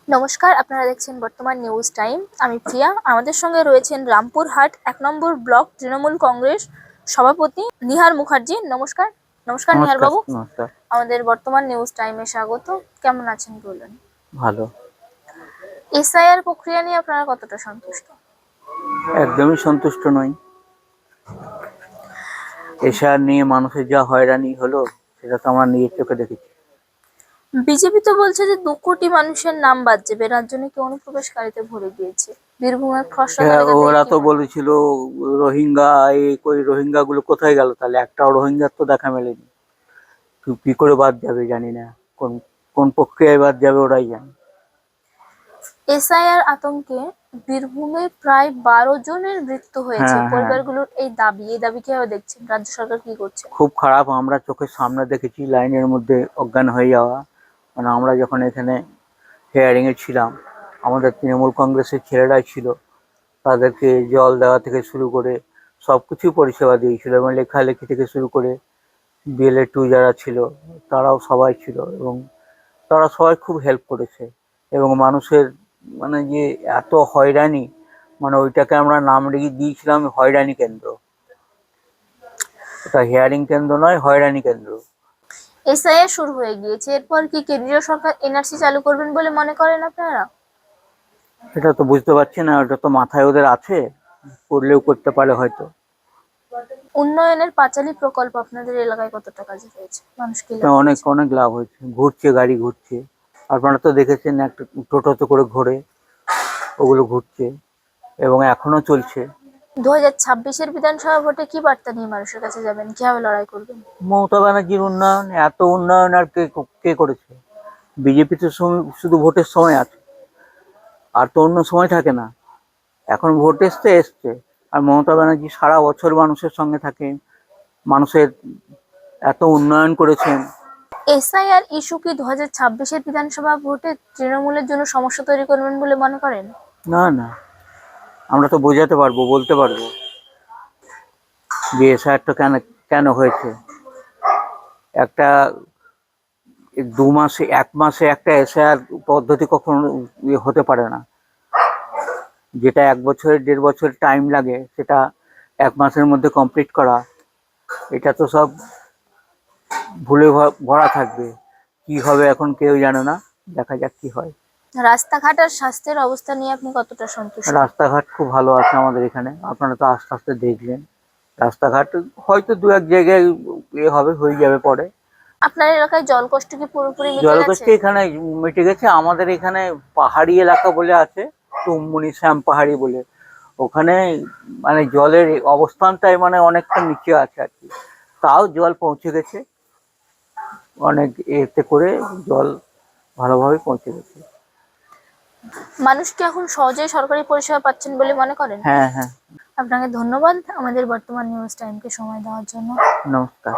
নমস্কার, আপনারা দেখছেন বর্তমান নিউজ টাইম। আমি প্রিয়া। আমাদের সঙ্গে রয়েছেন রামপুরহাট ১ নম্বর ব্লক তৃণমূল কংগ্রেস সভাপতি নিহার মুখার্জি। নমস্কার। নমস্কার নিহার নমস্কার। বাবু। নমস্কার। আমাদের বর্তমান নিউজ টাইমে স্বাগত। কেমন আছেন বলুন? ভালো। এসআইআর প্রক্রিয়া নিয়ে আপনারা কতটা সন্তুষ্ট? একদমই সন্তুষ্ট নই। এসআর নিয়ে মানুষের যা হয়রানি হলো সেটা তো আমরা নিজের চোখে দেখেছি। বিজেপি তো বলছে যে ২ কোটি মানুষের নাম বাদ যাবে, রাজ্য নাকি অনুপ্রবেশকারীতে ভরে গিয়েছে। বীরভূমের খসড়া তালিকাতে ওরা কি তো মনে? বলেছিল রোহিঙ্গা, এই কই রোহিঙ্গা গুলো কোথায় গেল? তাহলে একটাও রোহিঙ্গার তো দেখা মেলেনি। কি করে বাদ যাবে জানি না, কোন কোন প্রক্রিয়ায় বাদ যাবে ওরাই জানে। এসআইআর আতঙ্কে বীরভূমে প্রায় ১২ জনের মৃত্যু হয়েছে। হ্যাঁ, হ্যাঁ, পরিবারগুলোর এই দাবি কিভাবে দেখছেন? রাজ্য সরকার কি করছে? খুব খারাপ। আমরা চোখের সামনে দেখেছি লাইনের মধ্যে অজ্ঞান হয়ে যাওয়া। মানে আমরা যখন এখানে হেয়ারিংয়ে ছিলাম, আমাদের তৃণমূল কংগ্রেসের ছেলেরাই ছিল, তাদেরকে জল দেওয়া থেকে শুরু করে সব কিছুই পরিষেবা দিয়েছিল এবং লেখালেখি থেকে শুরু করে BLA 2 যারা ছিল তারাও সবাই ছিল এবং তারা সবাই খুব হেল্প করেছে। এবং মানুষের মানে যে এত হয়রানি, মানে ওইটাকে আমরা নাম দিয়েছিলাম হয়রানি কেন্দ্র। ওটা হেয়ারিং কেন্দ্র নয়, হয়রানি কেন্দ্র। এসআইআর শুরু হয়ে গিয়েছে, এরপর কি কেন্দ্রীয় সরকার এনআরসি চালু করবেন বলে মনে করেন আপনারা? এটা তো বুঝতে পারছি না, ওটা তো মাথায় ওদের আছে, করলেও করতে পারে হয়তো। উন্নয়নের পাঁচালী প্রকল্প আপনাদের এলাকায় কতটা কাজে হয়েছে? মানুষ কি লাভ অনেক পেয়েছে? অনেক লাভ হয়েছে, ঘুরছে, গাড়ি ঘুরছে। আপনারা তো দেখেছেন একটা টোটোতে করে ঘোরে, ওগুলো ঘুরছে এবং এখনো চলছে। ২০২৬-এর বিধানসভা ভোটে কি বার্তা নিয়ে মানুষের কাছে যাবেন? কিভাবে লড়াই করবেন? মমতা ব্যানার্জির উন্নয়ন, এত উন্নয়ন আর কে কে করেছে? বিজেপি তো শুধু ভোটের সময় আছে, আর তো অন্য সময় থাকে না। এখন ভোট এসছে, আর মমতা ব্যানার্জি সারা বছর মানুষের সঙ্গে থাকে, মানুষের এত উন্নয়ন করেছেন। এসআইআর ইস্যু কি ২০২৬-এর বিধানসভা ভোটে তৃণমূলের জন্য সমস্যা তৈরি করবেন বলে মনে করেন? না, না, আমরা তো বোঝাতে পারবো, বলতে পারবো যে এসআইআরটা কেন কেন হয়েছে। একটা 2 মাসে, 1 মাসে একটা এসআইআর পদ্ধতি কখনো হতে পারে না। যেটা 1 বছর 1.5 বছর টাইম লাগে, সেটা 1 মাসের মধ্যে কমপ্লিট করা, এটা তো সব ভুলে ভরা থাকবে। কি হবে এখন কেউ জানে না, দেখা যাক কি হয়। রাস্তাঘাট আর স্বাস্থ্যের অবস্থা নিয়ে আপনি কতটা সন্তুষ্ট? রাস্তাঘাট খুব ভালো আছে আমাদের এখানে, আপনারা তো আস্তে আস্তে দেখলেন। রাস্তাঘাট হয়তো 2-1 জায়গায় হয়ে যাবে পরে। আপনার এলাকায় জলকষ্ট কি পুরোপুরি মিটে গেছে? জলকষ্টি এখানে মিটে গেছে। আমাদের এখানে পাহাড়ি এলাকা বলে আছে, টুমমুনি শ্যাম পাহাড়ি বলে, ওখানে মানে জলের অবস্থানটাই মানে অনেকটা নিচে আছে আর কি। তাও জল পৌঁছে গেছে, অনেক এতে করে জল ভালোভাবে পৌঁছে গেছে। মানুষ কি এখন সহজেই সরকারি পরিষেবা পাচ্ছেন বলে মনে করেন? হ্যাঁ, হ্যাঁ। আপনাকে ধন্যবাদ আমাদের বর্তমান নিউজ টাইমকে সময় দেওয়ার জন্য। নমস্কার।